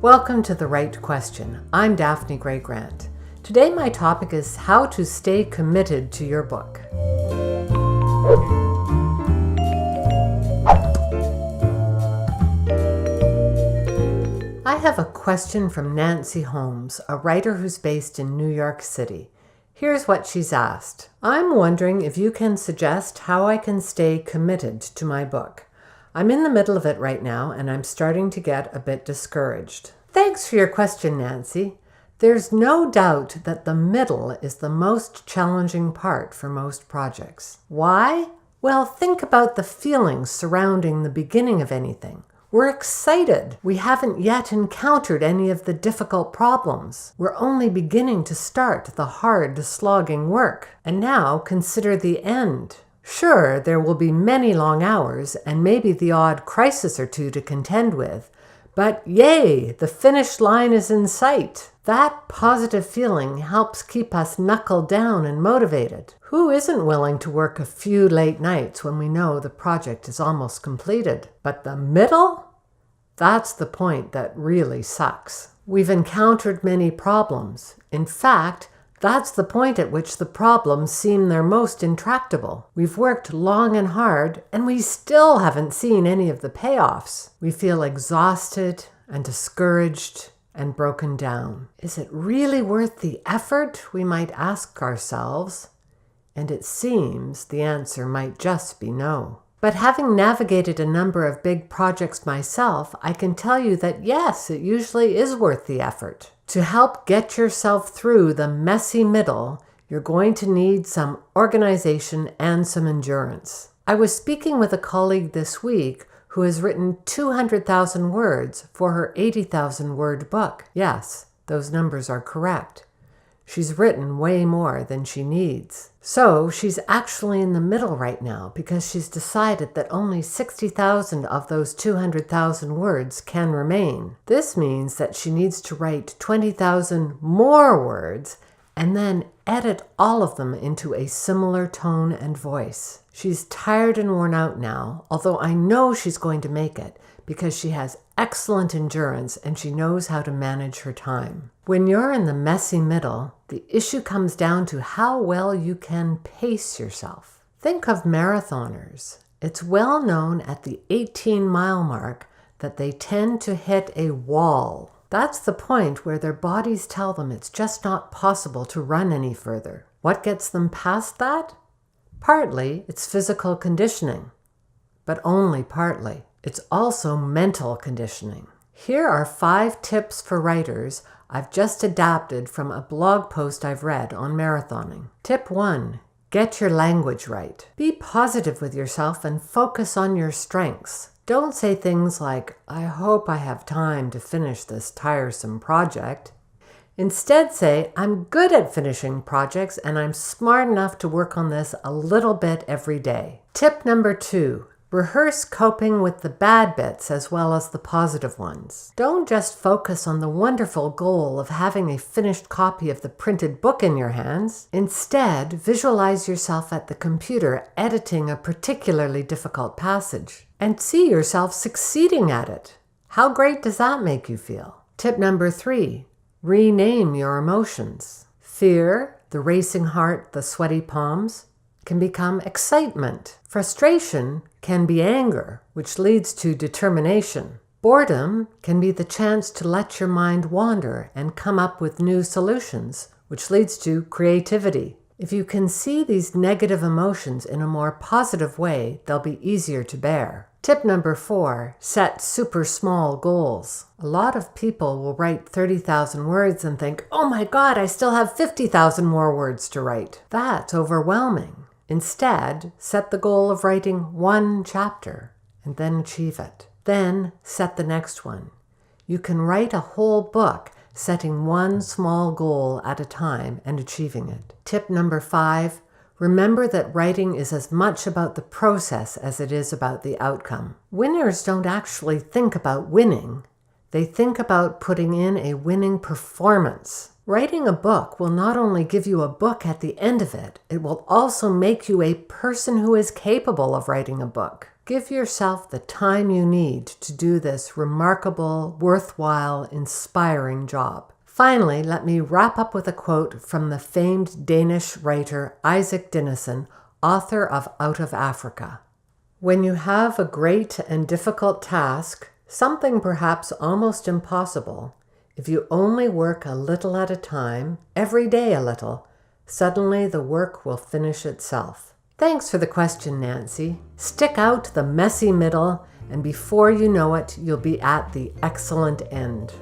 Welcome to The Right Question. I'm Daphne Gray Grant. Today my topic is how to stay committed to your book. I have a question from Nancy Holmes, a writer who's based in New York City. Here's what she's asked. I'm wondering if you can suggest how I can stay committed to my book. I'm in the middle of it right now, and I'm starting to get a bit discouraged. Thanks for your question, Nancy. There's no doubt that the middle is the most challenging part for most projects. Why? Well, think about the feelings surrounding the beginning of anything. We're excited. We haven't yet encountered any of the difficult problems. We're only beginning to start the hard, slogging work. And now consider the end. Sure, there will be many long hours and maybe the odd crisis or two to contend with, but yay, the finish line is in sight. That positive feeling helps keep us knuckled down and motivated. Who isn't willing to work a few late nights when we know the project is almost completed? But the middle? That's the point that really sucks. We've encountered many problems. In fact, that's the point at which the problems seem their most intractable. We've worked long and hard, and we still haven't seen any of the payoffs. We feel exhausted and discouraged and broken down. Is it really worth the effort, we might ask ourselves? And it seems the answer might just be no. But having navigated a number of big projects myself, I can tell you that yes, it usually is worth the effort. To help get yourself through the messy middle, you're going to need some organization and some endurance. I was speaking with a colleague this week who has written 200,000 words for her 80,000 word book. Yes, those numbers are correct. She's written way more than she needs. So she's actually in the middle right now because she's decided that only 60,000 of those 200,000 words can remain. This means that she needs to write 20,000 more words and then edit all of them into a similar tone and voice. She's tired and worn out now, although I know she's going to make it because she has excellent endurance and she knows how to manage her time. When you're in the messy middle, the issue comes down to how well you can pace yourself. Think of marathoners. It's well known at the 18-mile mark that they tend to hit a wall. That's the point where their bodies tell them it's just not possible to run any further. What gets them past that? Partly, it's physical conditioning, but only partly. It's also mental conditioning. Here are 5 tips for writers I've just adapted from a blog post I've read on marathoning. Tip 1. Get your language right. Be positive with yourself and focus on your strengths. Don't say things like, I hope I have time to finish this tiresome project. Instead say, I'm good at finishing projects and I'm smart enough to work on this a little bit every day. Tip number 2. Rehearse coping with the bad bits as well as the positive ones. Don't just focus on the wonderful goal of having a finished copy of the printed book in your hands. Instead, visualize yourself at the computer editing a particularly difficult passage and see yourself succeeding at it. How great does that make you feel? Tip number 3, rename your emotions. Fear, the racing heart, the sweaty palms, can become excitement. Frustration can be anger, which leads to determination. Boredom can be the chance to let your mind wander and come up with new solutions, which leads to creativity. If you can see these negative emotions in a more positive way, they'll be easier to bear. Tip number 4, set super small goals. A lot of people will write 30,000 words and think, oh my God, I still have 50,000 more words to write. That's overwhelming. Instead, set the goal of writing 1 chapter and then achieve it. Then set the next one. You can write a whole book, setting 1 small goal at a time and achieving it. Tip number 5, remember that writing is as much about the process as it is about the outcome. Winners don't actually think about winning. They think about putting in a winning performance. Writing a book will not only give you a book at the end of it, it will also make you a person who is capable of writing a book. Give yourself the time you need to do this remarkable, worthwhile, inspiring job. Finally, let me wrap up with a quote from the famed Danish writer Isaac Dinesen, author of Out of Africa. When you have a great and difficult task, something perhaps almost impossible, if you only work a little at a time, every day a little, suddenly the work will finish itself. Thanks for the question, Nancy. Stick out the messy middle, and before you know it, you'll be at the excellent end.